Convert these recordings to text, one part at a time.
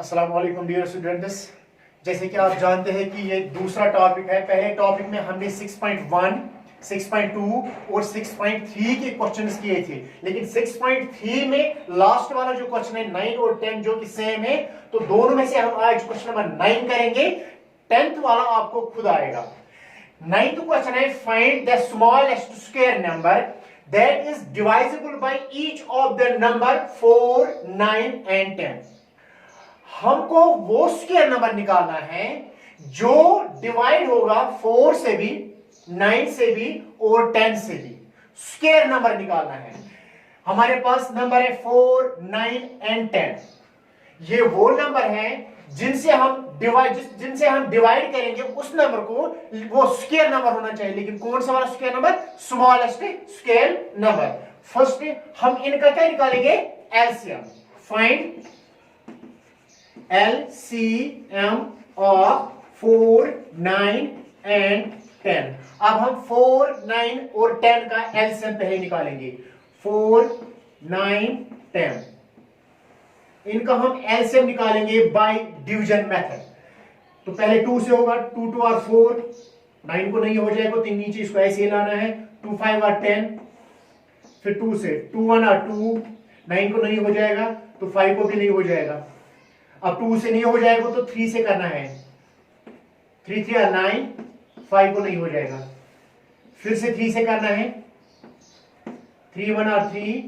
अस्सलाम वालेकुम dear students. जैसे कि आप जानते हैं कि ये दूसरा टॉपिक है। पहले टॉपिक में हमने 6.1, 6.2 और 6.3 के क्वेश्चंस किए थे, लेकिन 6.3 में लास्ट वाला जो क्वेश्चन है 9 और 10 जो कि सेम है, तो दोनों में से हम आज क्वेश्चन नंबर 9 करेंगे। 10th वाला आपको खुद आएगा। 9th क्वेश्चन है find the smallest square number that is divisible by each of the number 4, 9 and 10। हमको वो स्क्वायर नंबर निकालना है जो डिवाइड होगा 4 से भी, 9 से भी और 10 से भी। स्क्वायर नंबर निकालना है। हमारे पास नंबर है 4, 9 एंड 10। ये वो नंबर है जिनसे हम डिवाइड करेंगे उस नंबर को, वो स्क्वायर नंबर होना चाहिए। लेकिन कौन सा वाला square number? Smallest square number. First हम इनका क्या निकालेंगे? LCM. Find LCM of 4, 9 and 10। अब हम 4, 9 और 10 का LCM पहले निकालेंगे। 4, 9, 10 इनका हम LCM निकालेंगे बाय डिवीजन मेथड। तो पहले 2 से होगा, 2 2 और 4, 9 को नहीं हो जाएगा तो नीचे इसको ऐसे लाना है। 2 5 और 10, फिर 2 से 2 1 और 2, 9 को नहीं हो जाएगा तो 5 को भी नहीं हो जाएगा। अब 2 से नहीं हो जाएगा तो 3 से करना है। 3 3 और 9, 5 को नहीं हो जाएगा। फिर से 3 से करना है। 3 1 और 3,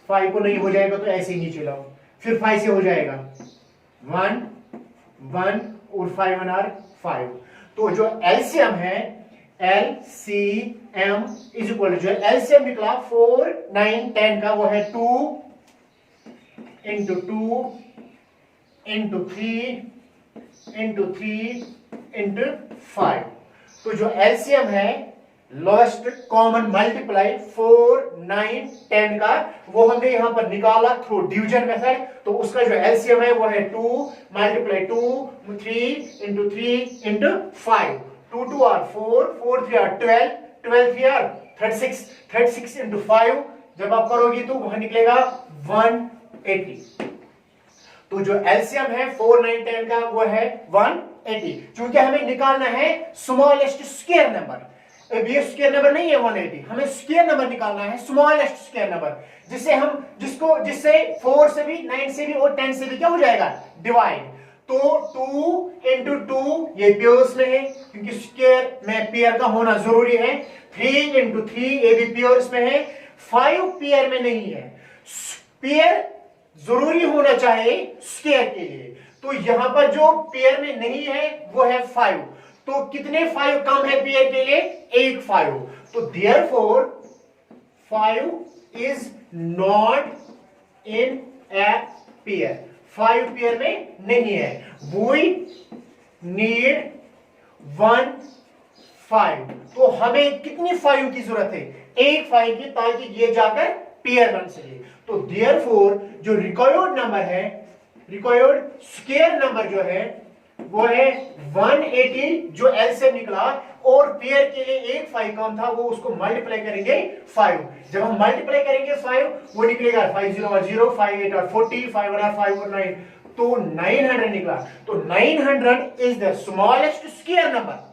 5 को नहीं हो जाएगा तो ऐसे ही नीचे लाओ। फिर 5 से हो जाएगा 1 1 और 5 1 और 5। तो जो एलसीएम है, LCM इज इक्वल जो एलसीएम निकला 4, 9, 10 का, वो है 2 इंटू 2 इंटू 3 इंटू 3 इंटू 5। तो जो एलसीएम है, लोएस्ट कॉमन मल्टीप्लाई 4, 9, 10 का, वो हमने यहां पर निकाला थ्रू डिवीजन मेथड। तो उसका जो एलसीएम है वो है 2 मल्टीप्लाई 2, 3 इंटू 3 इंटू 5। 2 2 और 4, 4 3 और 12, 12 3 और 36, 36 इंटू 5 जब आप करोगे तो वहां निकलेगा 180। तो जो एलसीएम है 4, 9, 10 का वो है 180। क्योंकि हमें निकालना है स्मॉलेस्ट स्क्वायर नंबर। ये स्क्वायर नंबर नहीं है 180, हमें स्क्वायर नंबर निकालना है, स्मॉलेस्ट स्क्वायर नंबर, जिससे 4 से भी, 9 से भी और 10 से भी क्या हो जाएगा? डिवाइड। तो 2 इंटू 2 ये पेयर्स में है क्योंकि स्क्वायर में पेयर का होना जरूरी है। 3 इंटू 3 ये भी पेयर्स में है। 5 पेयर में नहीं है। पेयर जरूरी होना चाहिए स्क्वायर के लिए। तो यहां पर जो पेयर में नहीं है वो है 5। तो कितने 5 कम है पेयर के लिए? एक 5। तो therefore 5 is not in a pair. 5 pair में नहीं है। We need 1 5। तो हमें कितनी 5 की जरूरत है? एक 5 की, ताकि ये जाकर पेयर बन सके। तो देयरफॉर जो रिक्वायर्ड नंबर है, रिक्वायर्ड स्क्वायर नंबर जो है वो है 180 जो एलसीएम निकला, और पेयर के लिए एक 5 कम था, वो उसको मल्टीप्लाई करेंगे 5। जब हम मल्टीप्लाई करेंगे 5, वो निकलेगा 5 0 और 0, 5 8 और 40, 5 1 और 5 और 9, तो 900 निकला। तो 900 is the smallest square number.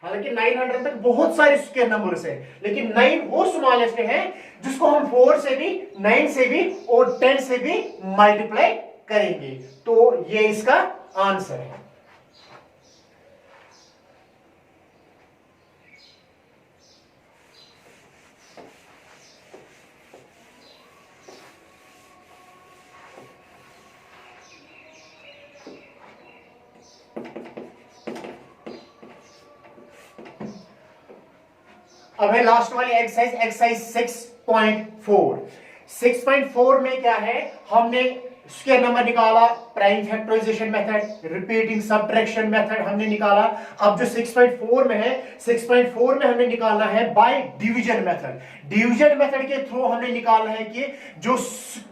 हालांकि 900 तक बहुत सारे स्क्वायर नंबर्स है, लेकिन 9 वो स्मॉलेस्ट है जिसको हम 4 से भी, 9 से भी और 10 से भी मल्टीप्लाई करेंगे। तो ये इसका आंसर है। अब है लास्ट वाली एक्सरसाइज 6.4। 6.4 में क्या है? हमने स्क्वायर नंबर निकाला, prime factorization method, repeating subtraction method हमने निकाला। अब जो 6.4 में है, 6.4 में हमने निकालना है bye division method. Division method के थ्रू हमने निकालना है कि जो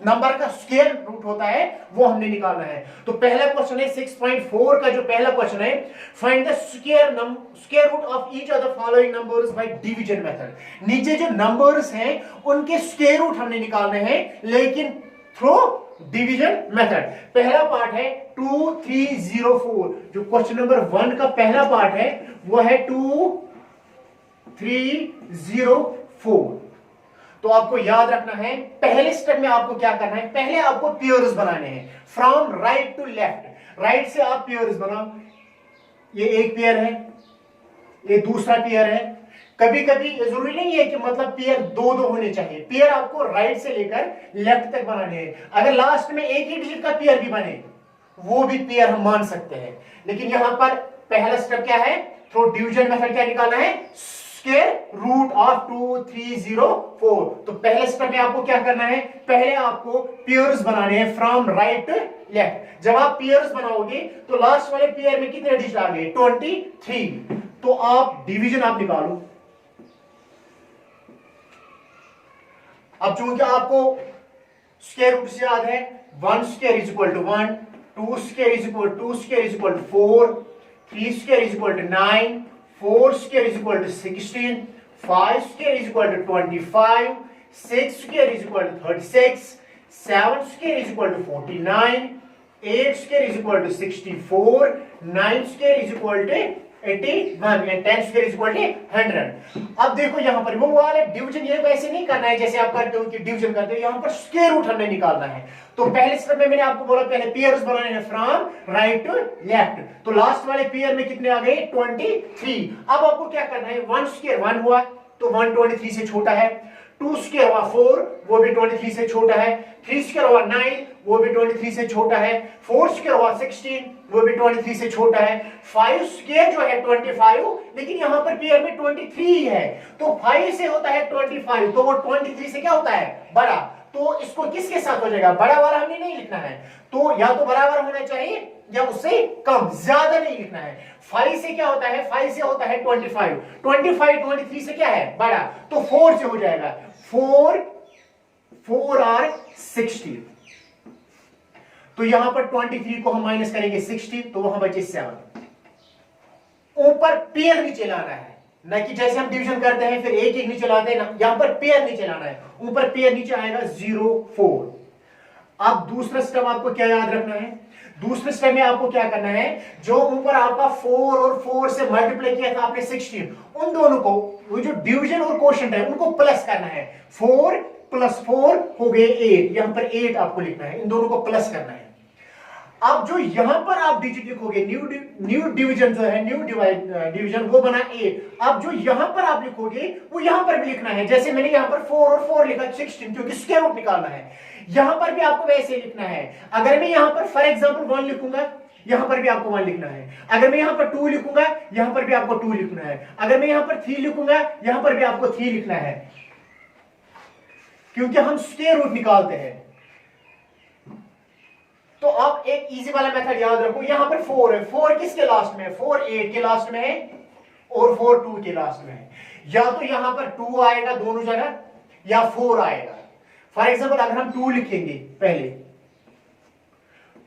नंबर का स्क्वायर रूट होता है वो हमने निकालना है। तो पहला क्वेश्चन है 6.4 का, जो पहला क्वेश्चन है, find the square root of each of the following numbers by division method. नीचे जो नंबर्स हैं उनके स्क्वायर रूट हमने निकालने हैं, लेकिन थ्रू डिवीजन मेथड। पहला पार्ट है 2304, जो क्वेश्चन नंबर 1 का पहला पार्ट है वो है 2304। तो आपको याद रखना है, पहले स्टेप में आपको क्या करना है, पहले आपको पेयर्स बनाने हैं from right to left. Right से आप पेयर्स बनाओ, ये एक पेयर है, ये दूसरा पेयर है। कभी कभी जरूरी नहीं है कि मतलब पेयर दो दो होने चाहिए, पेयर आपको राइट से लेकर लेफ्ट तक बनाने हैं। अगर लास्ट में एक ही डिजिट का पेयर भी बने वो भी पेयर हम मान सकते हैं। लेकिन यहां पर पहला स्टेप क्या है, थ्रू डिवीजन मेथड क्या निकालना है, स्क्वायर रूट ऑफ 2304। तो पहले स्टेप में आपको क्या करना है, पहले आपको पेयर्स बनाने हैं फ्रॉम राइट लेफ्ट। जब आप पेयर्स बनाओगे तो लास्ट वाले पेयर में कितने डिजिट आ गए, 23। तो आप डिवीजन आप निकालो। अब चूंकि आपको स्क्वायर रूट से याद है, 1 square is equal to 1, 2 square is equal to 2 square is equal to 4, 3 square is equal to 9, 4 square is equal to 16, 5 square is equal to 25, 6 square is equal to 36, 7 square is equal to 49, 8 square is equal to 64, 9 square is equal to 81 and 10 square is equal to 100। अब देखो यहाँ पर वो वाला division ये वैसे नहीं करना है जैसे आप करते हो कि डिवीजन करते हो, यहाँ पर स्क्वायर रूट हमने निकालना है। तो पहले स्टेप में मैंने आपको बोला पहले पेयर्स बनाने हैं फ्रॉम राइट टू लेफ्ट। तो लास्ट वाले पेयर में कितने आ गए, 23। अब आपको क्या करना है, 1 स्क्वायर 1 हुआ तो 1 23 से छोटा है, 2 स्क्वायर हुआ 4 वो भी 23 से छोटा है, 3 स्क्वायर हुआ 9 वो भी 23 से छोटा है, 4 स्क्वायर हुआ 16 वो भी 23 से छोटा है, 5 स्क्वायर जो है 25, लेकिन यहां पर पेयर में 23 है तो 5 से होता है 25, तो वो 23 से क्या होता है, बड़ा। तो इसको किसके साथ हो जाएगा, बड़ा वाला हमने नहीं लिखना है, तो या तो बराबर होना चाहिए या उससे कम, ज्यादा नहीं लिखना है। 5 से क्या होता है, 5 से होता है 25, 23 से क्या है, बड़ा, तो 4 से हो जाएगा, 4 और 60। तो यहां पर 23 को हम माइनस करेंगे 60, तो वहां बचे 7। ऊपर पेयर नीचे लाना है, ना कि जैसे हम डिवीजन करते हैं फिर एक एक नीचे लाते हैं ना, यहां पर पेयर नीचे लाना है, ऊपर पेयर नीचे आएगा 0 4। अब दूसरा स्टेप आपको क्या याद रखना है, दूसरे स्टेप में आपको क्या करना है, जो ऊपर आपका 4 और 4 से मल्टीप्लाई किया था आपने 16, उन दोनों को, वो जो डिवीजन और कोशेंट है उनको प्लस करना है। 4 + 4 हो गए 8, यहां पर 8 आपको लिखना है, इन दोनों को प्लस करना है। अब जो यहां पर आप डिजिट लिखोगे, न्यू डिवीजन जो है, न्यू डिवीजन वो बना 8। अब जो यहां पर आप लिखोगे वो यहां पर भी लिखना है, जैसे मैंने यहां पर 4 और 4 लिखा 16, क्योंकि स्क्वायर रूट निकालना है। यहां पर भी आपको वैसे लिखना है। अगर मैं यहां पर फॉर एग्जांपल 1 लिखूंगा, यहां पर भी आपको 1 लिखना है। अगर मैं यहां पर 2 लिखूंगा, यहां पर भी आपको 2 लिखना है। अगर मैं यहां पर 3 लिखूंगा, यहां पर भी आपको 3 लिखना है, क्योंकि हम स्क्वायर रूट निकालते हैं। तो आप एक इजी वाला मेथड याद रखो, यहां पर 4 है, 4 किसके लास्ट में है, 4 8 के लास्ट में है और 4 2 के लास्ट में है। या तो यहां पर 2 आएगा दोनों जगह या 4 आएगा। फॉर एग्जांपल अगर हम 2 लिखेंगे पहले,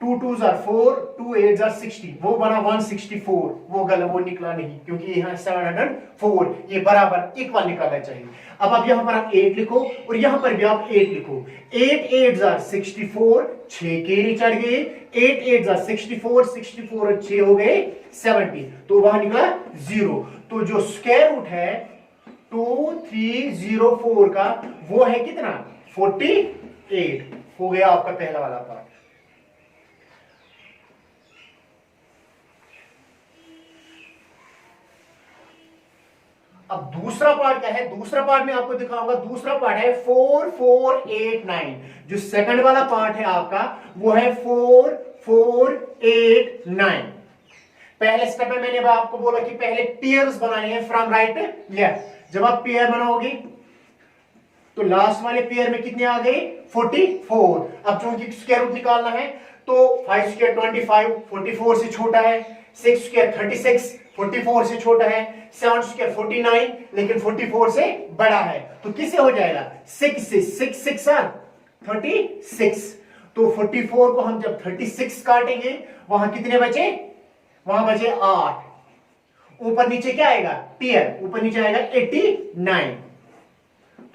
2 2s are 4, 2 8s are 60, वो बना 164, वो गलत, वो निकला नहीं, क्योंकि यहाँ 704, ये बराबर इक्वल निकालना चाहिए। अब आप यहां पर आप 8 लिखो और यहां पर भी आप 8 लिखो। 8 8s are 64, 6 के चढ़ गए, 8 8s are 64, 64 और 6 हो गए 70, तो वहां निकला 0। तो जो स्क्वायर रूट है 2304 का वो है कितना, 48 हो गया आपका पहला वाला पार्ट। अब दूसरा पार्ट क्या है, दूसरा पार्ट में आपको दिखाऊंगा। दूसरा पार्ट है 4489, जो सेकंड वाला पार्ट है आपका वो है 4489। पहले स्टेप में मैंने आपको बोला कि पहले पेयर्स बनाने हैं फ्रॉम राइट लेफ्ट। जब आप पेयर बनाओगे तो लास्ट वाले पेयर में कितने आ गए, 44। अब चूंकि स्क्वायर रूट निकालना है तो 5 स्क्वायर 25, 44 से छोटा है, 6 स्क्वायर 36, 44 से छोटा है, 7 स्क्वायर 49, लेकिन 44 से बड़ा है, तो किससे हो जाएगा, 6 से, 6 6 36। तो 44 को हम जब 36 काटेंगे वहां कितने बचे, वहां बचे 8। ऊपर नीचे क्या आएगा, पेयर, ऊपर नीचे आएगा 89।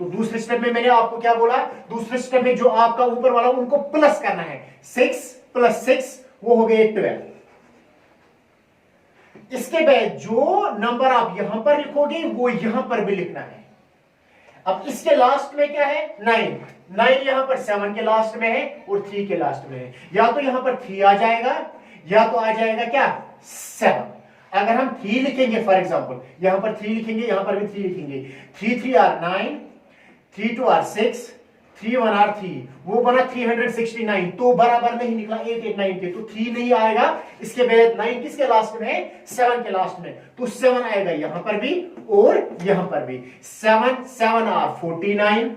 तो दूसरे स्टेप में मैंने आपको क्या बोला, दूसरे स्टेप में जो आपका ऊपर वाला उनको प्लस करना है, 6 + 6 वो हो गए 12। इसके बाद जो नंबर आप यहां पर लिखोगे वो यहां पर भी लिखना है। अब इसके लास्ट में क्या है, 9। 9 यहां पर 7 के लास्ट में है और 3 के लास्ट में है। या तो यहां पर 3 आ जाएगा या तो आ जाएगा क्या, 7। अगर हम 3 लिखेंगे, फॉर एग्जांपल यहां पर 3 लिखेंगे, यहां पर भी 3 लिखेंगे, 3 3 आर 9, 3 2 आर 6, 3 1 आर 3, वो बना 369। तो बराबर नहीं निकला 8 8 9 के, तो 3 नहीं आएगा। इसके बाद 9 किसके लास्ट में है, 7 के लास्ट में, तो 7 आएगा यहां पर भी और यहां पर भी। 7 7 आर 49,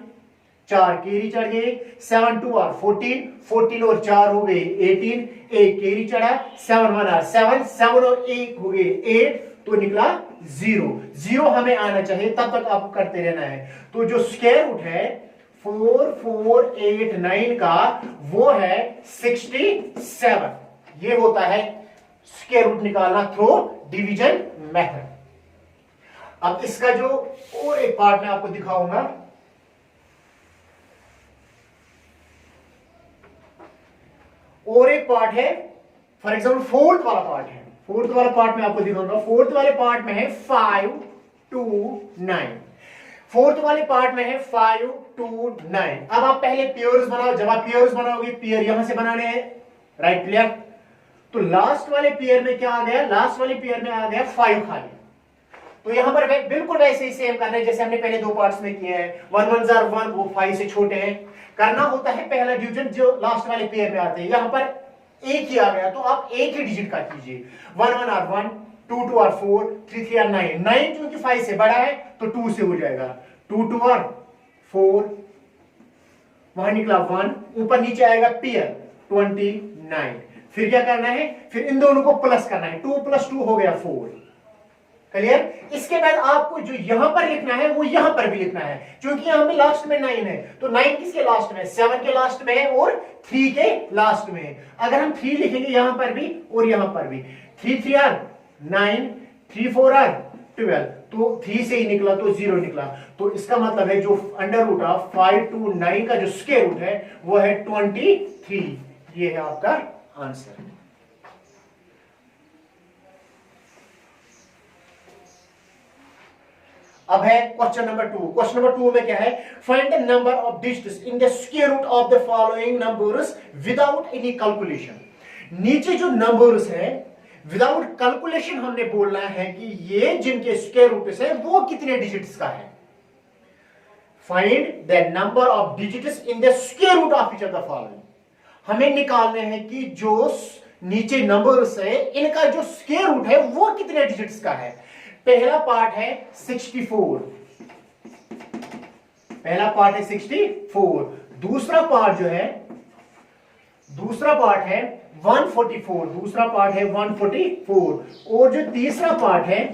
4 केरी चढ़ गए, 7 2 आर 14, 14 और 4 हो गए 18, 1 केरी चढ़ा, 7 1 आर 7, 7 और 1 हो गए 8, तो निकला 0। 0 हमें आना चाहिए, तब तक आपको करते रहना है। तो जो स्क्वायर रूट है 4489 का वो है 67। ये होता है स्क्वायर रूट निकालना थ्रू डिवीजन मेथड। अब इसका जो और एक पार्ट मैं आपको दिखाऊंगा, और एक पार्ट है, फॉर एग्जाम्पल फोर्थ वाला पार्ट है। फोर्थ वाला पार्ट में आपको दिखाऊंगा। फोर्थ वाले पार्ट में है 5 2 9। फोर्थ वाले पार्ट में है 5 2 9। अब आप पहले पेयर्स बनाओ। जब आप पेयर्स बनाओगे, पेयर यहां से बनाने हैं, राइट लेफ्ट। तो लास्ट वाले पेयर में क्या आ गया, लास्ट वाले पेयर में आ गया 5 खाली। तो यहां पर बिल्कुल वैसे ही सेम करना है जैसे हमने पहले दो पार्ट्स में किए हैं। 1 1 जार 1, वो 5 से छोटे हैं। करना होता है पहला डिवीजन जो लास्ट वाले पेयर में आते हैं। यहां पर एक ही आ गया तो आप एक ही डिजिट का कीजिए। 1 1 आर 1, 2 2 आर 4, 3 3 आर 9। 9 क्योंकि 5 से बड़ा है तो 2 से हो जाएगा। 2 2 आर 4, वहां निकला 1, ऊपर नीचे आएगा पेयर 29। फिर क्या करना है, फिर इन दोनों को प्लस करना है। 2 + 2 हो गया 4। क्लियर। इसके बाद आपको जो यहां पर लिखना है वो यहां पर भी लिखना है, क्योंकि यहां में लास्ट में 9 है। तो 9 किसके लास्ट में है, 7 के लास्ट में है और 3 के लास्ट में है। अगर हम 3 लिखेंगे यहां पर भी और यहां पर भी, 3 3 आर 9, 3 4 आर 12, तो 3 से ही निकला तो 0 निकला। तो इसका मतलब है जो अंडर रूट ऑफ 5 to 9 का जो स्क्वायर रूट है वो है 23। ये है आपका आंसर। अब है क्वेश्चन नंबर 2। क्वेश्चन नंबर 2 में क्या है, find the number of digits in the square root of the following numbers without any calculation. नीचे जो नंबर्स है विदाउट कैलकुलेशन हमने बोलना है कि ये जिनके स्क्वायर रूट्स है वो कितने डिजिट्स का है। Find the number of digits in the square root of each of the following. हमें निकालने हैं कि जो नीचे नंबर्स है इनका जो स्क्वायर रूट है वो कितने डिजिट्स का है। पहला पार्ट है 64, पहला पार्ट है 64। दूसरा पार्ट जो है, दूसरा पार्ट है 144, दूसरा पार्ट है 144। और जो तीसरा पार्ट है,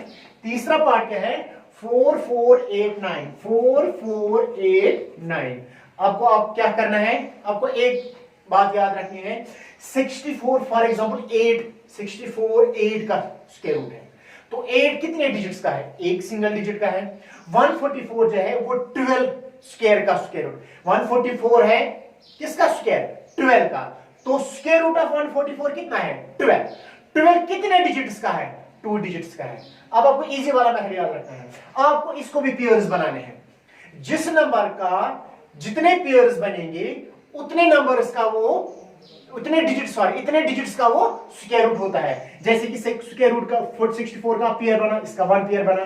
तीसरा पार्ट क्या है 4489, 4489। आपको आप क्या करना है, आपको एक बात याद रखनी है। 64 फॉर एग्जांपल 8, 64 8 का स्क्वायर रूट है, तो 8 कितने डिजिट्स का है, एक सिंगल डिजिट का है। 144 जो है वो 12 स्क्वायर का स्क्वायर रूट। 144 है किसका स्क्वायर, 12 का। तो स्क्वायर रूट ऑफ 144 कितना है, 12। 12 कितने डिजिट्स का है, 2 डिजिट्स का है। अब आपको इजी वाला मेथड याद रखना है। आपको इसको भी पेयर्स बनाने हैं। जिस नंबर का जितने पेयर्स बनेंगे उतने नंबर्स का वो उतने डिजिट्स, सॉरी इतने डिजिट्स का वो स्क्वायर रूट होता है। जैसे कि स्क्वायर रूट का 64 का पेयर बना, इसका 1 पेयर बना।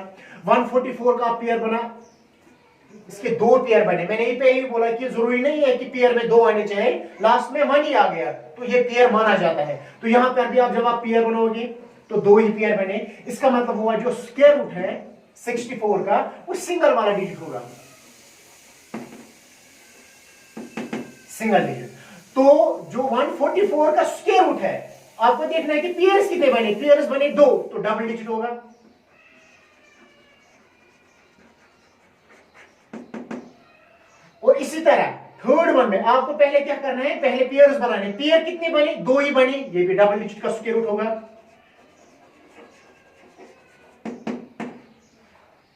144 का पेयर बना, इसके 2 पेयर बने। मैंने ये पहले ही बोला कि जरूरी नहीं है कि पेयर में 2 आने चाहिए, लास्ट में 1 ही आ गया तो ये पेयर माना जाता है। तो यहां पर भी आप जब आप पेयर बनाओगे तो 2 ही पेयर बने। इसका मतलब हुआ जो स्क्वायर रूट है 64 का वो सिंगल वाला डिजिट होगा, सिंगल डिजिट। तो जो 144 का स्क्वायर रूट है आपको देखना है कि पेयर्स कितने बने, पेयर्स बने 2 तो डबल डिजिट होगा। और इसी तरह थर्ड वन में आपको पहले क्या करना है, पहले पेयर्स बनाने। पेयर कितने बने, 2 ही बने, ये भी डबल डिजिट का स्क्वायर रूट होगा।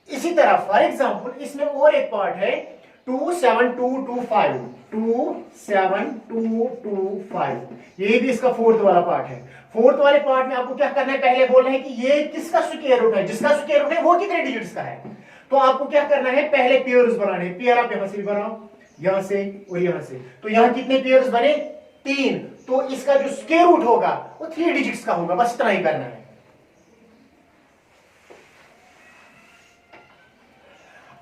इसी तरह फॉर एग्जांपल इसमें और एक पार्ट है 27225, 27225, ये भी इसका फोर्थ वाला पार्ट है। फोर्थ वाले पार्ट में आपको क्या करना है, पहले बोल रहे हैं कि ये किसका स्क्वायर रूट है, जिसका स्क्वायर रूट है वो कितने डिजिट्स का है। तो आपको क्या करना है, पहले पेयर्स बनाने हैं। पेयर आप यहां से भी बनाओ, यहां से और यहां से। तो यहां कितने पेयर्स बने, 3। तो इसका जो स्क्वायर रूट होगा वो 3 डिजिट्स का होगा, बस इतना ही करना है।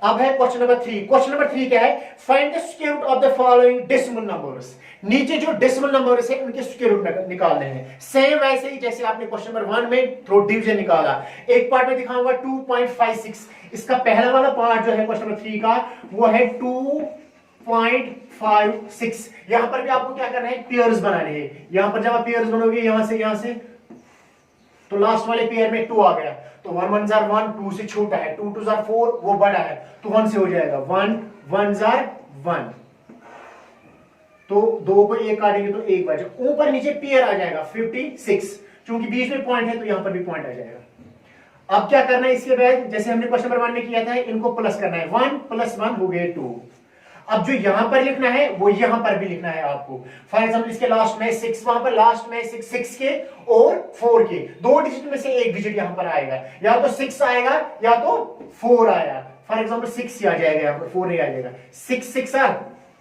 अब है क्वेश्चन नंबर 3। क्वेश्चन नंबर 3 क्या है, find the square root of the following decimal numbers. नीचे जो डेसिमल नंबर्स है उनके स्क्वायर रूट निकालने हैं। सेम वैसे ही जैसे आपने क्वेश्चन नंबर 1 में थ्रू डिवीजन निकाला। एक पार्ट में दिखाऊंगा 2.56, इसका पहला वाला पार्ट जो है क्वेश्चन नंबर 3 का वो है 2.56। यहां पर भी आपको क्या करना है, पेयर्स बनाने हैं। यहां पर जब आप पेयर्स बनोगे यहां से तो लास्ट वाले पेयर में 2 आ गया, तो 1 1 जार 1, 2 से छोटा है, 2 2 जार 4, वो बड़ा है, तो 1 से हो जाएगा, 1 1 जार 1, तो 2 को 1 काटेंगे तो 1 बचे, ऊपर नीचे पेयर आ जाएगा 56, क्योंकि बीच में पॉइंट है तो यहां पर भी पॉइंट आ जाएगा। अब क्या करना है, इसके बाद जैसे हमने क्वेश्चन नंबर 1 में किया था, इनको प्लस करना है, 1 + 1 हो गए 2। अब जो यहां पर लिखना है वो यहां पर भी लिखना है आपको। फॉर एग्जांपल इसके लास्ट में 6, वहां पर लास्ट में 6 के और 4 के, 2 डिजिट में से एक डिजिट यहां पर आएगा, या तो 6 आएगा या तो 4 आया। फॉर एग्जांपल 6 ही आ जाएगा, यहां पर 4 नहीं आ जाएगा। 6 6 आर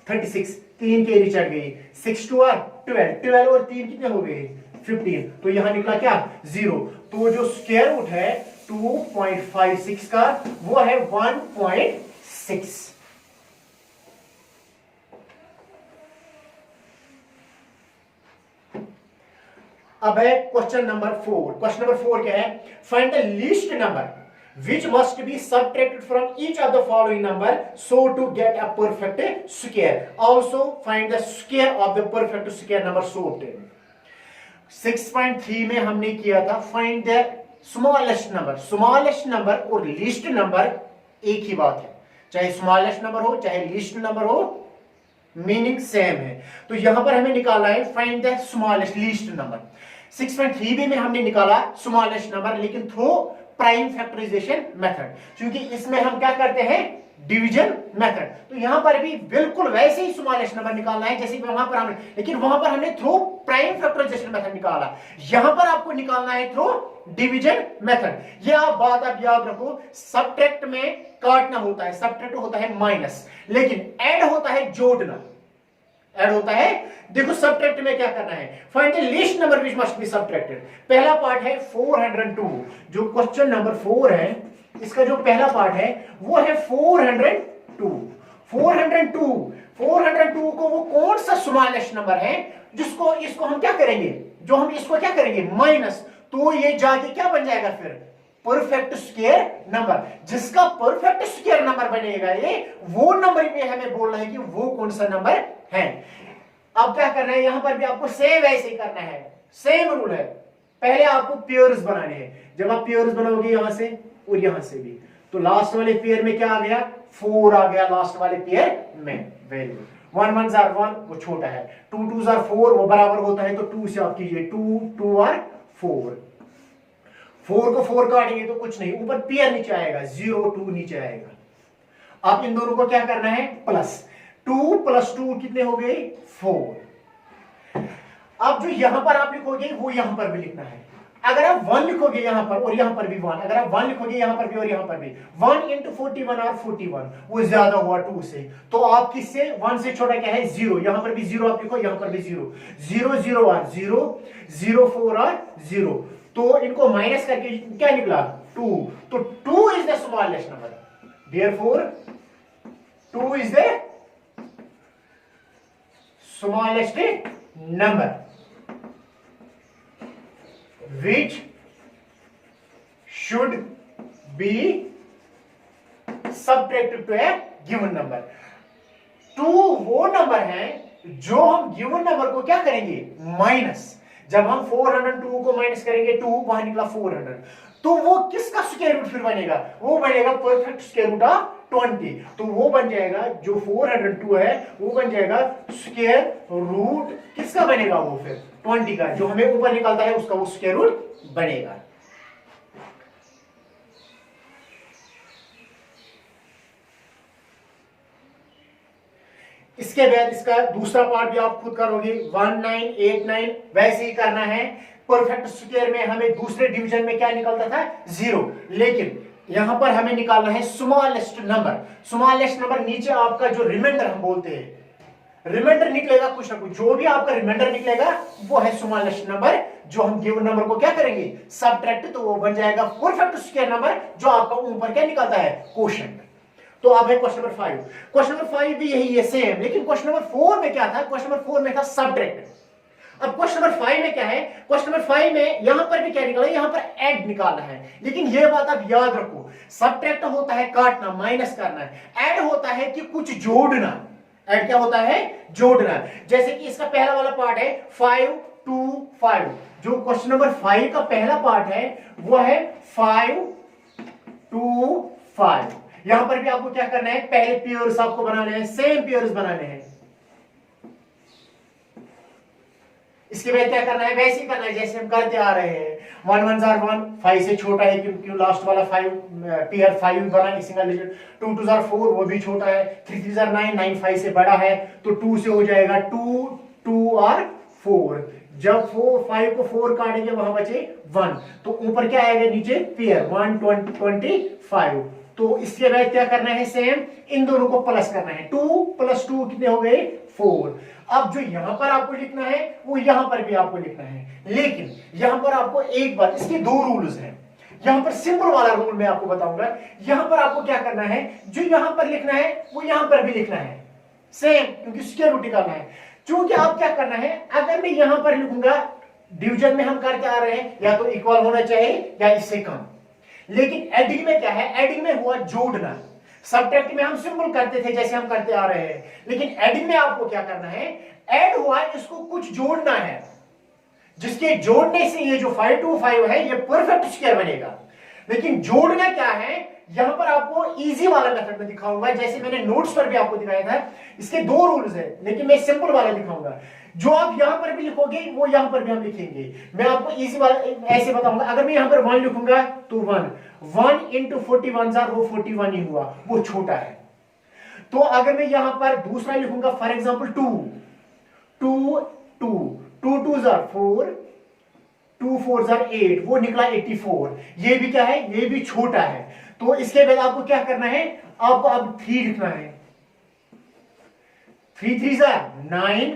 36, 3 के चढ़ गई, 6 2 आर 12, 12 और 3 कितने हो गए 15, तो यहां निकला क्या 0। तो जो स्क्वायर रूट है 2.56 का वो है 1.6। अब है क्वेश्चन नंबर 4। क्वेश्चन नंबर 4 क्या है, find the least number which must be subtracted from each of the following number so to get a perfect square. Also find the square of the perfect square number so obtained. 6.3 में हमने किया था find the smallest number. Smallest number और least number एक ही बात है, चाहे smallest number हो चाहे लीस्ट नंबर हो, मीनिंग सेम है। तो यहां पर हमें निकाला है find the smallest least number. 6.3b में हमने निकाला स्मॉलेस्ट नंबर, लेकिन थ्रू प्राइम फैक्टराइजेशन मेथड, क्योंकि इसमें हम क्या करते हैं, डिवीजन मेथड। तो यहां पर भी बिल्कुल वैसे ही स्मॉलेस्ट नंबर निकालना है जैसे वहां पर हमने, लेकिन वहां पर हमने थ्रू प्राइम फैक्टराइजेशन मेथड निकाला, यहां पर आपको निकालना है थ्रू डिवीजन मेथड। ये बात आप याद रखो, सबट्रैक्ट में काटना होता है, सबट्रैक्ट होता है माइनस, लेकिन ऐड होता है जोड़ना, ऐड होता है। देखो सबट्रैक्ट में क्या करना है, find the least number which must be subtracted. पहला पार्ट है 402, जो क्वेश्चन नंबर 4 है इसका जो पहला पार्ट है वो है 402। 402 को वो कौन सा स्मॉलेस्ट नंबर है जिसको इसको हम क्या करेंगे, जो हम इसको क्या करेंगे माइनस, तो ये जाके क्या बन जाएगा फिर परफेक्ट स्क्वायर नंबर। जिसका परफेक्ट स्क्वायर नंबर बनेगा ये, वो नंबर में हमें बोलना है कि वो कौन सा नंबर है। अब क्या करना है, यहां पर भी आपको सेम वैसे ही करना है, सेम रूल है। पहले आपको पेयर्स बनाने हैं, जब आप पेयर्स बनाओगे यहां से और यहां से भी, तो लास्ट वाले पेयर में क्या आ गया 4 आ गया लास्ट वाले पेयर में। Very good. 1 1 जार 1 वो छोटा है, 2 2 जार 4 वो बराबर होता है, तो 2 से आप कीजिए 2 2 आर 4, 4 को 4 काटेंगे तो कुछ नहीं, ऊपर पेयर नीचे आएगा 0 2 नीचे आएगा। अब इन दोनों को क्या करना है प्लस, 2 + 2 कितने हो गए 4। अब जो यहां पर आप लिखोगे वो यहां पर भी लिखना है। अगर आप 1 लिखोगे यहां पर और यहां पर भी 1, अगर आप 1 लिखोगे यहां पर भी और यहां पर भी, 1 × 41 और 41 वो ज्यादा हुआ 2 से, तो आप किससे 1 से छोटा क्या है 0, यहां पर भी 0 आप लिखो, यहां पर भी 0 0 0 और 0 0 4 और 0, तो इनको माइनस करके क्या निकला 2, तो 2 is the smallest number, therefore 2 is the smallest number which should be subtracted to a given number। 2 वो नंबर है जो हम गिवन नंबर को क्या करेंगे माइनस। जब हम 402 को माइनस करेंगे 2, वहां निकला 400, तो वो किसका स्क्वायर रूट फिर बनेगा, वो बनेगा परफेक्ट स्क्वायर रूट ऑफ 20। तो वो बन जाएगा जो 402 है वो बन जाएगा स्क्वायर रूट किसका बनेगा, वो फिर 20 का, जो हमें ऊपर निकलता है उसका वो स्क्वायर रूट बनेगा। इसके बाद इसका दूसरा पार्ट भी आप खुद करोगे, 1989 वैसे ही करना है। परफेक्ट स्क्वायर में हमें दूसरे डिवीजन में क्या निकलता था, 0, लेकिन यहां पर हमें निकालना है स्मॉलेस्ट नंबर। स्मॉलेस्ट नंबर नीचे आपका जो रिमाइंडर हम बोलते हैं, रिमाइंडर निकलेगा कुछ ना कुछ, जो भी आपका रिमाइंडर निकलेगा वो है स्मॉलेस्ट नंबर, जो हम गिवन नंबर को क्या करेंगे, सबट्रैक्ट, तो वो बन जाएगा परफेक्ट स्क्वायर नंबर, जो आपका ऊपर क्या निकलता है, क्वोशिएंट। तो अब है क्वेश्चन नंबर 5। क्वेश्चन नंबर 5 भी यही है, सेम, लेकिन क्वेश्चन नंबर 4 में क्या था, क्वेश्चन नंबर 4 में था सबट्रैक्ट। अब क्वेश्चन नंबर 5 में क्या है, क्वेश्चन नंबर 5 में यहां पर भी क्या निकाला, यहां पर ऐड निकालना है, लेकिन यह बात आप याद रखो, सबट्रैक्ट होता है काटना, माइनस करना है, ऐड होता है कि कुछ जोड़ना। ऐड क्या होता है, जोड़ना। जैसे कि इसका पहला वाला पार्ट है 5 2 5, जो क्वेश्चन नंबर 5 का पहला पार्ट है वो है 5 2 5। यहां पर भी आपको क्या करना है, पहले पेयर्स आपको बनाने हैं, सेम पेयर्स बनाने हैं। इसके बाद क्या करना है, वैसे ही करना है जैसे हम करते आ रहे हैं। 1 1 जार 1, 5 से छोटा है क्योंकि लास्ट वाला 5 पेयर 5 बना सिंगल डिजिट। 2 2 जार 4, वो भी छोटा है। 3 3 जार 9, 9 5 से बड़ा है, तो 2 से हो जाएगा 2 2 और 4। जब 5 को 4 काटेंगे वहां बचे 1, तो ऊपर क्या आएगा, नीचे पेयर 1 25। तो इसके बाद क्या करना है, सेम इन दोनों को प्लस करना है। 2 + 2 कितने हो गए, 4। अब जो यहां पर आपको लिखना है वो यहां पर भी आपको लिखना है, लेकिन यहां पर आपको एक बार, इसके 2 रूल्स हैं। यहां पर सिंपल वाला रूल मैं आपको बताऊंगा। यहां पर आपको क्या करना है, जो यहां पर लिखना है वो यहां पर भी लिखना है सेम, क्योंकि स्क्वायर रूट निकालना है। क्योंकि आप क्या करना है, अगर मैं यहां पर लिखूंगा, डिवीजन में हम करके आ रहे हैं, या तो इक्वल होना चाहिए या इससे कम, लेकिन एडिंग में क्या है, एडिंग में हुआ जोड़ना। सबट्रैक्ट में हम सिंपल करते थे जैसे हम करते आ रहे हैं, लेकिन एडिंग में आपको क्या करना है, ऐड हुआ इसको कुछ जोड़ना है, जिसके जोड़ने से ये जो 5 2 5 है ये परफेक्ट स्क्वायर बनेगा। लेकिन जोड़ना क्या है, यहां पर आपको इजी वाला मेथड में दिखाऊंगा, जैसे मैंने नोट्स पर भी आपको दिखाया था। इसके 2 रूल्स है, लेकिन मैं सिंपल वाला दिखाऊंगा। जो आप यहां पर भी लिखोगे वो यहां पर भी हम लिखेंगे। मैं आपको इजी वाला ऐसे बताऊंगा। अगर मैं यहां पर 1 लिखूंगा तो 1 × 41 जार वो 41 ही हुआ, वो छोटा है। तो अगर मैं यहां पर दूसरा लिखूंगा, फॉर एग्जांपल 2 2 2 2 जार 4, 2 4 जार 8, वो निकला 84। ये भी क्या है, ये भी छोटा है। तो इसके बाद आपको क्या करना है, आपको अब 3 लिखना है। 3 3 जार 9,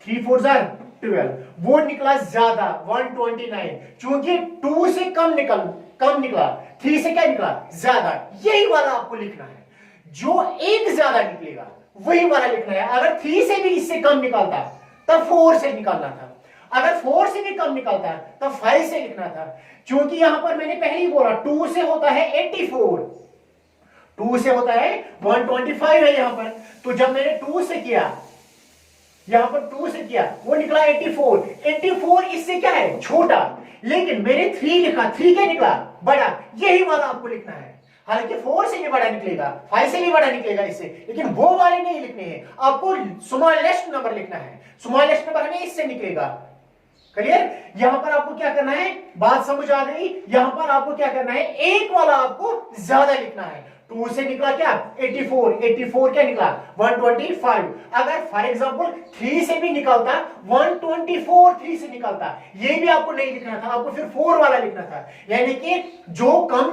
3 4 जार 12, वो निकला ज्यादा 129, क्योंकि 2 से कम निकला, 3 से क्या निकला, ज्यादा। यही वाला आपको लिखना है, जो एक ज्यादा निकलेगा वही वाला लिखना है। अगर 3 से भी इससे कम निकलता तब 4 से निकालना था, अगर 4 से भी कम निकलता तब 5 से लिखना था। क्योंकि यहां पर मैंने पहले ही बोला 2 से होता है 84, 2 से होता है 125 है यहां पर। तो जब मैंने 2 से किया, यहां पर 2 से किया, वो निकला 84। 84 इससे क्या है, छोटा, लेकिन मैंने 3 लिखा, 3 क्या निकला, बड़ा। यही वाला आपको लिखना है। हालांकि 4 से भी बड़ा निकलेगा, 5 से भी बड़ा निकलेगा इससे, लेकिन वो वाले नहीं लिखने हैं, आपको स्मॉलेस्ट नंबर लिखना है। स्मॉलेस्ट नंबर हमें इससे निकलेगा। क्लियर? यहां पर आपको क्या करना है, बात समझ आ गई? यहां पर आपको क्या करना है, एक वाला आपको ज्यादा लिखना है। 2 से निकला क्या, 84, 84 क्या निकला, 125। अगर फॉर एग्जांपल 3 से भी निकलता 124, 3 से निकलता, ये भी आपको नहीं लिखना था, आपको फिर 4 वाला लिखना था। यानी कि जो कम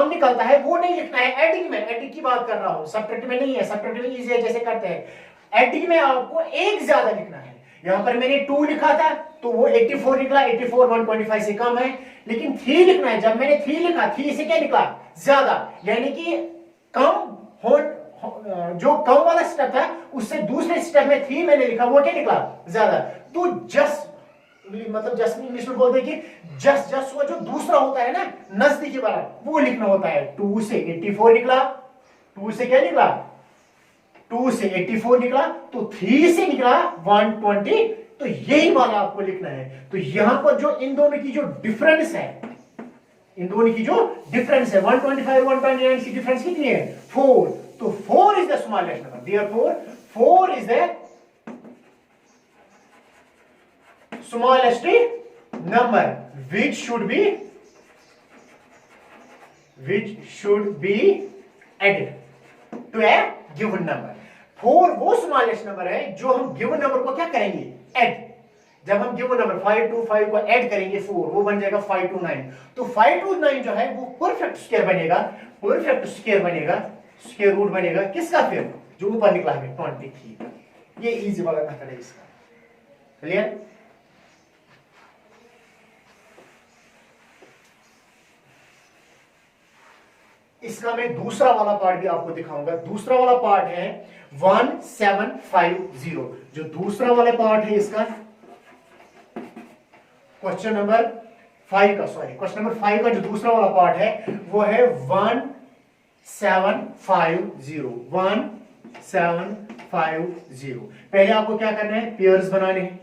निकलता है वो नहीं लिखना है। एडिंग में, एडिंग की बात कर रहा हूं, सबट्रैक्ट में नहीं है। सबट्रैक्ट में इजी है, जैसे करते हैं। एडिंग में आपको एक ज्यादा लिखना है। यहां पर मैंने 2 लिखा था तो वो 84 निकला, 84 125 से कम है। लेकिन 3 लिखना है, जब मैंने 3 लिखा, 3 से क्या निकला, ज्यादा। यानी कि जो कम वाला स्टेप था उससे दूसरे स्टेप में 3 मैंने लिखा, वो क्या निकला, ज्यादा। तो जस्ट इंग्लिश में बोलते हैं कि जस्ट वो जो दूसरा होता है ना, नजदीकी वाला, वो लिखना होता है। 2 से 84 निकला, 2 से क्या निकला, 2 से 84 निकला, तो 3 से निकला 120। तो यही वाला आपको लिखना है। तो यहां पर जो इन दोनों की जो डिफरेंस है, 125 129 की डिफरेंस कितनी है, 4। तो 4 is the smallest number, therefore 4 is the smallest number which should be added to a given number। 4 वो स्मॉलेस्ट नंबर है जो हम गिवन नंबर को क्या करेंगे, ऐड। जब हम गिवन नंबर 5 to 5 को ऐड करेंगे 4, वो बन जाएगा 5 to 9। तो 5 to 9 जो है वो परफेक्ट स्क्वायर बनेगा, परफेक्ट स्क्वायर बनेगा, स्क्वायर रूट बनेगा किसका, फिर जो ऊपर निकला है 23 का। ये इजी वाला मेथड है इसका। क्लियर? इसका मैं दूसरा वाला पार्ट भी आपको दिखाऊंगा। दूसरा वाला पार्ट है 1750। जो दूसरा वाला पार्ट है इसका, क्वेश्चन नंबर 5 का, सॉरी क्वेश्चन नंबर 5 का जो दूसरा वाला पार्ट है वो है 1750। 1750। पहले आपको क्या करना है, पेयर्स बनाने हैं।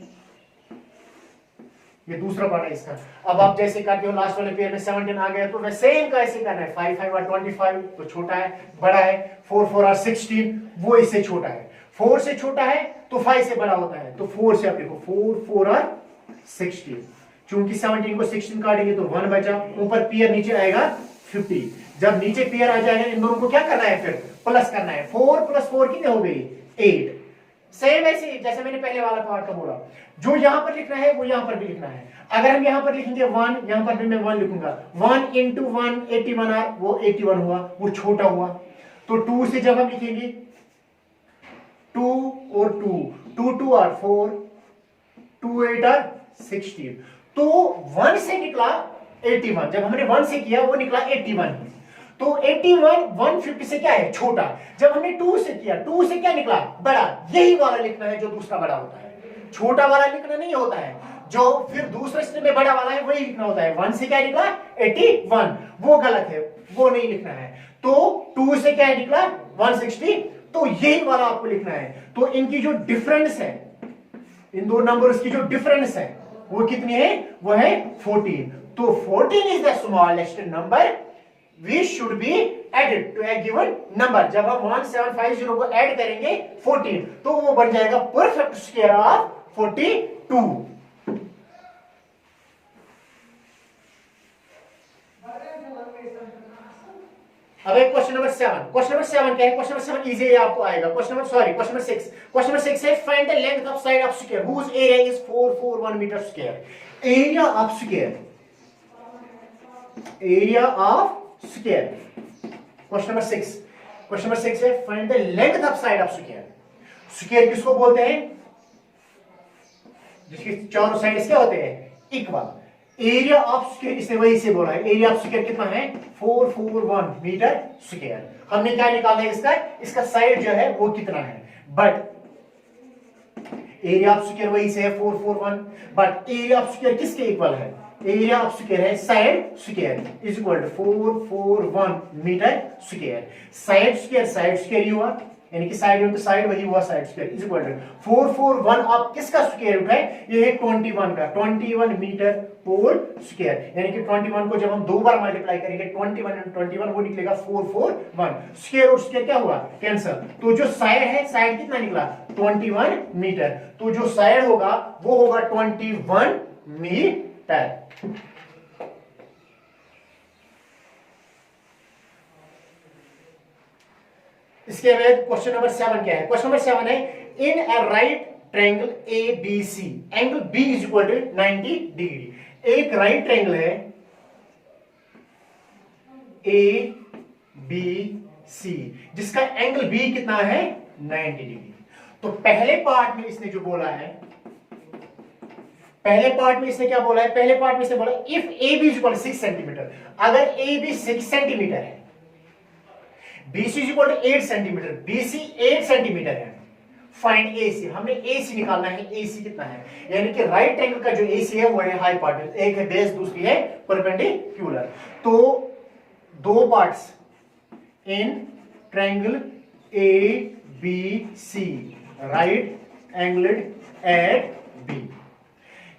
ये दूसरा पार्ट है इसका। अब आप जैसे करते हो लास्ट वाले पेयर में 17 आ गया तो वैसे सेम का ऐसे करना है। 5 5 और 25 तो छोटा है, बड़ा है। 4 4 और 16 वो इससे छोटा है। 4 से छोटा है तो 5 से बड़ा होता है, तो 4 से आप देखो 4 4 और 16। चूंकि 17 को 16 काटेंगे तो 1 बचा, ऊपर पेयर नीचे आएगा 50। जब नीचे पेयर आ जाएगा इन दोनों को क्या करना है, फिर प्लस करना है। 4 + 4 कितने हो गई, 8। सेम ऐसे जैसे मैंने पहले वाला पार्ट का बोला, जो यहां पर लिखना है वो यहां पर भी लिखना है। अगर हम यहां पर लिखेंगे 1, यहां पर भी मैं 1 लिखूंगा। 1 × 1 81 आर, वो 81 हुआ, वो छोटा हुआ। तो 2 से जब हम लिखेंगे 2 और 2, 2 2 आर 4, 2 8 आर 16। तो 1 से निकला 81। जब हमने 1 से किया वो निकला 81। तो 81 150 से क्या है, छोटा। जब हमने 2 से किया, 2 से क्या निकला, बड़ा। यही वाला लिखना है जो दूसरा बड़ा होता है, छोटा वाला लिखना नहीं होता है। जो फिर दूसरे स्टेप में बड़ा वाला है वही लिखना होता है। 1 से क्या निकला 81, वो गलत है, वो नहीं लिखना है। तो 2 से क्या निकला 160, तो यही वाला आपको लिखना है। तो इनकी जो डिफरेंस है, इन दो नंबर्स की जो डिफरेंस है वो कितनी है, वो है 14। तो 14 is the smallest number we should be added to a given number। जब हम 1750 को ऐड करेंगे 14 तो वो बन जाएगा परफेक्ट स्क्वायर ऑफ 42। अब एक क्वेश्चन नंबर 7। क्वेश्चन नंबर 7 क्या है, क्वेश्चन नंबर 7 इजी है, आपको आएगा। Question number 6। क्वेश्चन नंबर 6 है find the length of side of square whose area is 441 metre square. Area of square, area of square. Question number 6। Question number 6 है find the length of side of square. Square किसको बोलते हैं, जिसके चारों sides क्या होते हैं, equal. Area of square इसने वही से बोला है। एरिया ऑफ स्क्वायर कितना है, 441 मीटर स्क्वायर। हमने क्या निकाला है इसका साइड जो है वो कितना है, बट एरिया ऑफ स्क्वायर वही से है 441, बट एरिया ऑफ स्क्वायर किसके इक्वल है, एरिया ऑफ स्क्वायर है side square is equal to 441 metre square. Side square ही हुआ, यानी कि साइड तो साइड वही हुआ, side square is equal to 441 आप किसका स्क्वायर रूट है, ये है 21 का, 21 मीटर होल स्क्वायर। यानी कि 21 को जब हम दो बार मल्टीप्लाई करेंगे 21 और 21 वो निकलेगा 441। स्क्वायर रूट स्क्वायर क्या हुआ, कैंसिल। तो जो साइड है, साइड कितना निकला 21 मीटर। तो जो साइड होगा वो होगा 21 मीटर। इसके बाद क्वेश्चन नंबर 7 क्या है, क्वेश्चन नंबर 7 है in a right triangle A B C angle B is equal to 90 degree. एक राइट ट्रायंगल है ए बी सी जिसका एंगल बी कितना है 90 डिग्री। तो पहले पार्ट में इसने जो बोला है, पहले पार्ट में इसने क्या बोला है, पहले पार्ट में इसने बोला if A B is equal 6 centimetre, अगर ए बी 6 सेंटीमीटर है, BC is equal to 8 centimetre, BC 8 centimetre है, फाइंड AC। हमने AC निकालना है, AC कितना है, यानी कि राइट एंगल का जो AC है वो है हाइपोटेन्यूज, एक है बेस दूसरी है परपेंडिकुलर। तो दो parts in triangle ABC right angled at B।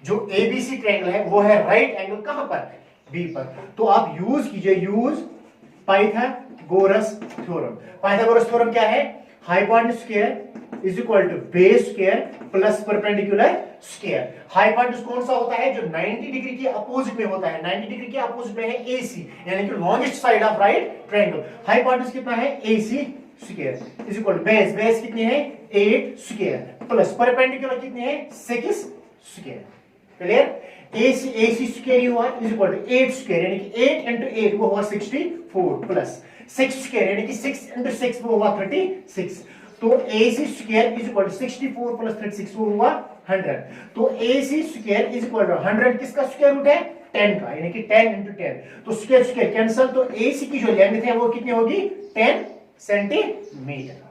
जो ABC ट्रायंगल है वो है राइट एंगल कहां पर, B पर। तो आप यूज कीजिए, use Pythagoras theorem. Pythagoras theorem क्या है, hypotenuse square is equal to base square plus perpendicular square. Hypotenuse कौन सा होता है, जो 90 डिग्री के अपोजिट में होता है। 90 डिग्री के अपोजिट में है AC, यानी कि longest side of right triangle. Hypotenuse कितना है AC square is equal to base कितनी है 8 स्क्वायर प्लस परपेंडिकुलर कितनी है 6 स्क्वायर। क्लियर? AC स्क्वायर हुआ इज इक्वल टू 8 स्क्वायर यानी कि 8 into 8 वो हुआ 64 प्लस 6 स्क्वायर यानी कि 6 into 6 वो हुआ 36। तो AC square is equal to 64 plus 36 वो हुआ 100। तो AC square is equal to 100 किसका स्क्वायर रूट है 10 का यानी कि 10 into 10। तो स्क्वायर स्क्वायर कैंसिल, तो AC की जो लेंथ है वो कितनी होगी 10 सेंटीमीटर।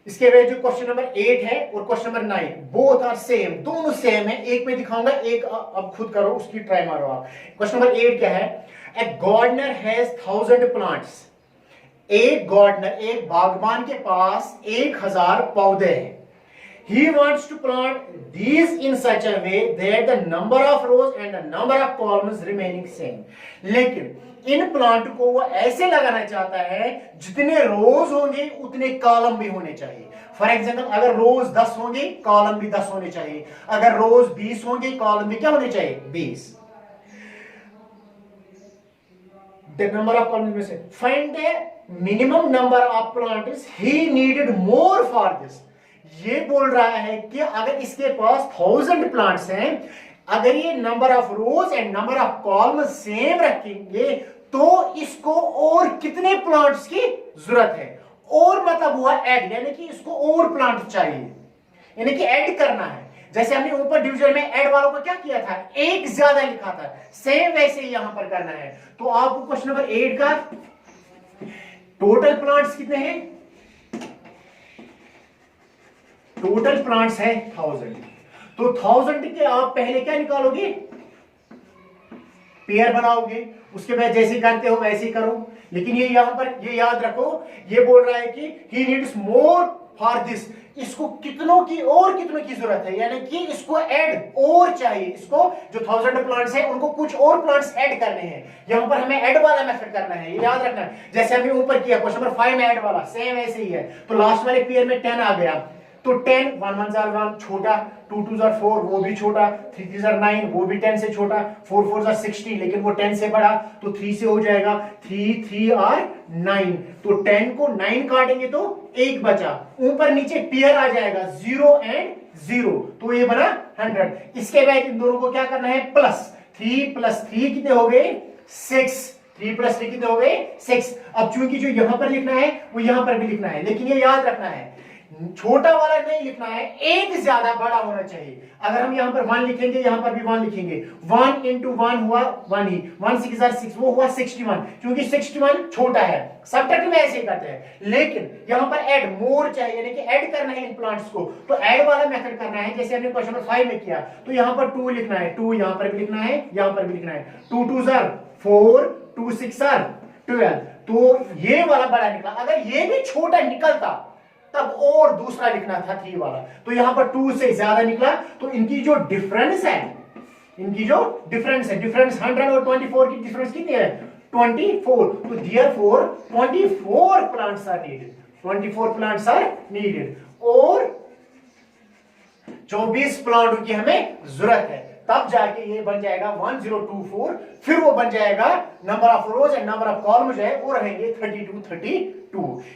इसके बाद जो क्वेश्चन नंबर 8 है और question number 9 both are same, दोनों सेम है। एक में दिखाऊंगा, एक अब खुद करो, उसकी ट्राई मारो आप। क्वेश्चन नंबर 8 क्या है? ए गार्डनर हैज 1000 प्लांट्स। एक गार्डनर, एक बागबान के पास 1000 पौधे हैं। He wants to plant these in such a way that the number of rows and the number of columns remaining same. लेकिन इन प्लांट को वो ऐसे लगाना चाहता है जितने रोज होंगे उतने कॉलम भी होने चाहिए। फॉर एग्जाम्पल, अगर रोज 10 होंगे कॉलम भी 10 होने चाहिए, अगर रोज 20 होंगे कॉलम भी क्या होने चाहिए 20। The number of columns में से find the minimum number of plants he needed more for this। ये बोल रहा है कि अगर इसके पास 1000 प्लांट्स हैं, अगर ये number of rose and number of column same रखेंगे तो इसको और कितने प्लांट्स की जरूरत है। और मतलब हुआ ऐड, यानी कि इसको और प्लांट चाहिए, यानी कि ऐड करना है। जैसे हमने ऊपर डिवीजन में ऐड वालों को क्या किया था, एक ज्यादा लिखा था, सेम वैसे ही यहां पर करना है। तो आपको क्वेश्चन नंबर 8 का टोटल प्लांट्स कितने हैं? टोटल प्लांट्स है 1000। तो 1000 के आप पहले क्या निकालोगे, पेयर बनाओगे, उसके बाद जैसे करते हो वैसे ही करो। लेकिन ये यहां पर ये याद रखो, ये बोल रहा है कि he needs more for this, इसको कितनों की और कितनों की जरूरत है, यानी कि इसको ऐड और चाहिए। इसको जो 1000 प्लांट्स हैं उनको कुछ और प्लांट्स ऐड करने हैं। यहां पर हमें ऐड वाला मेथड करना है, ये याद रखना है। जैसे हमने ऊपर किया क्वेश्चन नंबर 5 में ऐड वाला सेम ऐसे ही है। तो लास्ट वाले पेयर में 10 आ गया, तो 10 1 1 जार 1 छोटा, 2 2 जार 4 वो भी छोटा, 3 3 जार 9 वो भी 10 से छोटा, 4 4 जार 16 लेकिन वो 10 से बड़ा, तो 3 से हो जाएगा 3 3 और 9। तो 10 को 9 काटेंगे तो 1 बचा, ऊपर नीचे पेयर आ जाएगा 0 एंड 0, तो ये बना 100। इसके बाद इन दोनों को क्या करना है, प्लस 3 प्लस 3 कितने हो गए 6, 3 प्लस 3 कितने हो गए 6। अब चूंकि जो यहां पर लिखना है वो यहां पर भी लिखना है, लेकिन ये याद रखना है छोटा वाला नहीं लिखना है, एक ज्यादा बड़ा होना चाहिए। अगर हम यहां पर 1 लिखेंगे यहां पर भी 1 लिखेंगे, 1 into 1 हुआ 1 ही, 1 6 6 वो हुआ 61, क्योंकि 61 छोटा है। सब्ट्रैक्ट में ऐसे ही करते हैं, लेकिन यहां पर ऐड मोर चाहिए, यानी कि ऐड करना है इन प्लांट्स को, तो ऐड वाला मेथड करना है। जैसे हमने क्वेश्चन नंबर 5 में किया, तो यहां पर 2 लिखना है, 2 यहां पर भी लिखना है, यहां पर भी लिखना है। 2 2 4 2 6 12, तो ये वाला बड़ा निकला। अगर ये भी छोटा निकलता तब और दूसरा लिखना था 3 वाला, तो यहां पर 2 से ज्यादा निकला, तो इनकी जो डिफरेंस है, डिफरेंस 100 और 24 की डिफरेंस कितनी है 24। तो therefore 24 plants are needed, 24 plants are needed, और 24 प्लांट की हमें जरूरत है। तब जाके ये बन जाएगा 1024, फिर वो बन जाएगा number of rose and number of column जो है वो रहेंगे 32।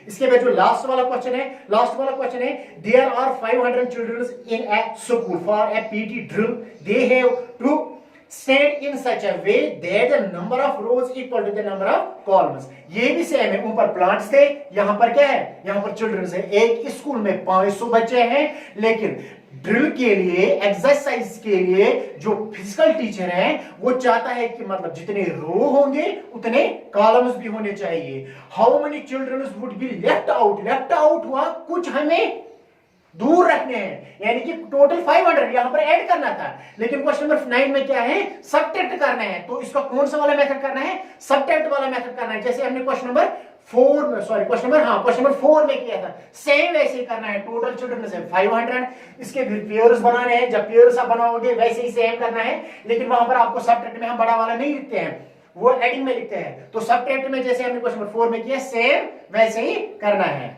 इसके बाद जो लास्ट वाला क्वेश्चन है, there are 500 children in a school for a PT drill, they have to stand in such a way that the number of rows equal to the number of columns। ये भी same है, ऊपर plants थे, यहां पर क्या है, यहां पर चिल्ड्रन है। एक स्कूल में 500 बच्चे हैं, लेकिन ड्रिल के लिए, एक्सरसाइज के लिए जो फिजिकल टीचर है वो चाहता है कि मतलब जितने रो होंगे उतने कॉलम्स भी होने चाहिए। How many children would be left out हुआ कुछ हमें दूर रखने हैं, यानी कि टोटल 500 यहां पर ऐड करना था, लेकिन क्वेश्चन नंबर 9 में क्या है, सब्ट्रैक्ट करना है। तो इसका कौन सा वाला मेथड करना है, सब्ट्रैक्ट वाला मेथड करना है। जैसे हमने क्वेश्चन नंबर 4 में किया था, सेम वैसे ही करना है। टोटल चिल्ड्रन है 500, इसके फिर पेयर्स बनाने हैं, जब पेयर्स आप बनाओगे वैसे ही सेम करना है, लेकिन वहां पर आपको सब्ट्रैक्ट में हम बड़ा वाला नहीं लिखते हैं, वो एडिंग में लिखते हैं। तो सब्ट्रैक्ट में जैसे हमने क्वेश्चन नंबर 4 में किया, सेम वैसे ही करना है।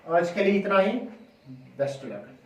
आज के लिए इतना ही, बेस्ट लक।